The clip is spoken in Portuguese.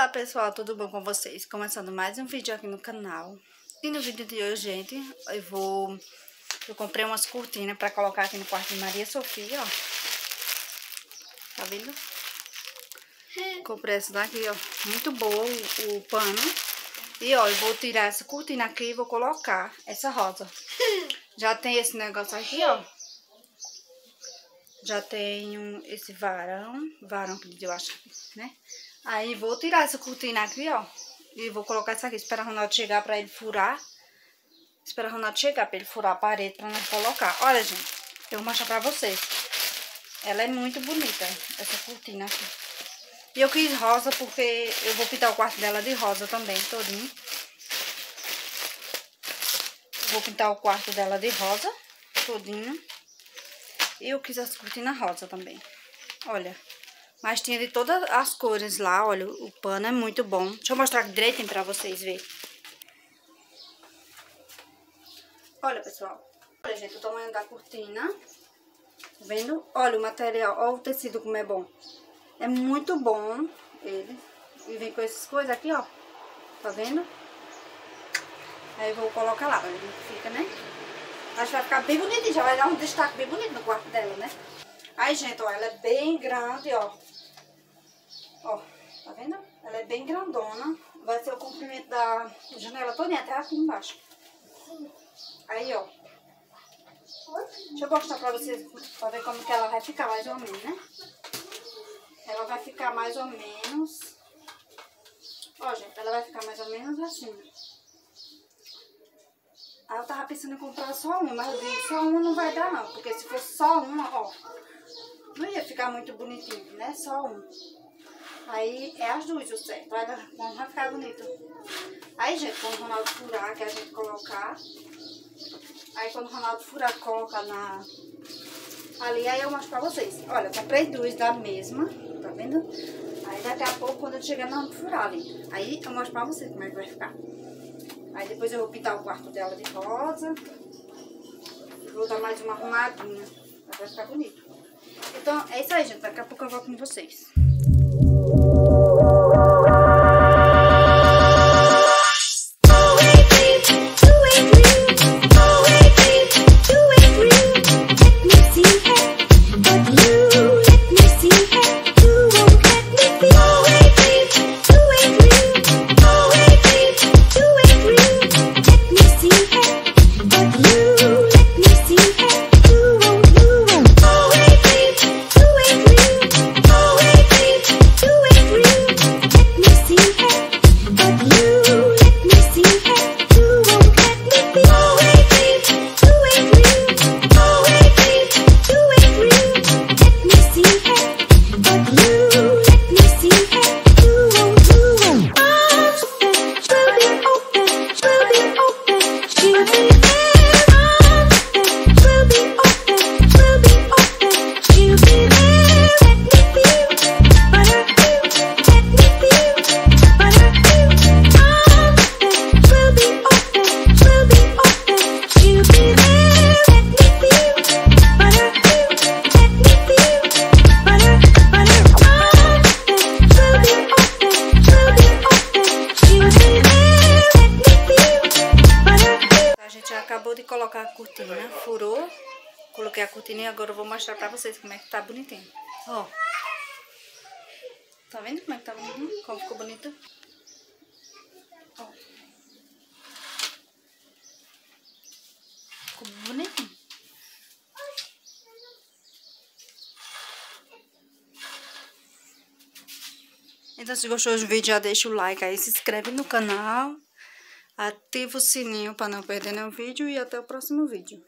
Olá pessoal, tudo bom com vocês? Começando mais um vídeo aqui no canal. E no vídeo de hoje, gente, eu comprei umas cortinas pra colocar aqui no quarto de Maria Sofia, ó. Tá vendo? Comprei essa daqui, ó. Muito boa o pano. E ó, eu vou tirar essa cortina aqui e vou colocar essa rosa. Já tem esse negócio aqui, ó. Já tenho esse varão que eu acho, né? Aí vou tirar essa cortina aqui, ó. E vou colocar essa aqui. Esperar o Ronaldo chegar pra ele furar. Esperar o Ronaldo chegar pra ele furar a parede pra nós colocar. Olha, gente, eu vou mostrar pra vocês. Ela é muito bonita, essa cortina aqui. E eu quis rosa porque eu vou pintar o quarto dela de rosa também, todinho. Vou pintar o quarto dela de rosa, todinho. E eu quis as cortinas rosa também. Olha. Mas tinha de todas as cores lá, olha. O pano é muito bom. Deixa eu mostrar direitinho pra vocês verem. Olha, pessoal. Olha, gente, o tamanho da cortina. Tá vendo? Olha o material. Olha o tecido como é bom. É muito bom ele. E vem com essas coisas aqui, ó. Tá vendo? Aí eu vou colocar lá. Olha como fica, né? Acho que vai ficar bem bonitinho. Já vai dar um destaque bem bonito no quarto dela, né? Aí, gente, ó, ela é bem grande, ó. Ó, tá vendo? Ela é bem grandona. Vai ser o comprimento da janela toda, até aqui embaixo. Aí, ó. Deixa eu mostrar pra vocês, pra ver como que ela vai ficar mais ou menos, né? Ela vai ficar mais ou menos... Ó, gente, ela vai ficar mais ou menos assim. Aí eu tava pensando em comprar só uma, mas eu disse, só uma não vai dar não. Porque se fosse só uma, ó, não ia ficar muito bonitinho, né? Só uma. Aí é as duas o certo, aí não vai ficar bonito. Aí, gente, quando o Ronaldo furar, que a gente colocar. Aí quando o Ronaldo furar, coloca ali, aí eu mostro pra vocês. Olha, eu comprei duas da mesma, tá vendo? Aí daqui a pouco, quando eu chegar na hora de furar ali, aí eu mostro pra vocês como é que vai ficar. Aí depois eu vou pintar o quarto dela de rosa. Vou dar mais uma arrumadinha. Vai ficar bonito. Então, é isso aí, gente. Daqui a pouco eu volto com vocês. Acabou de colocar a cortina, furou, coloquei a cortina e agora eu vou mostrar pra vocês como é que tá bonitinho. Ó, tá vendo como é que tá bonitinho? Como ficou bonito? Ó, ficou bonitinho. Então, se gostou do vídeo, já deixa o like aí, se inscreve no canal. Ativa o sininho para não perder nenhum vídeo e até o próximo vídeo.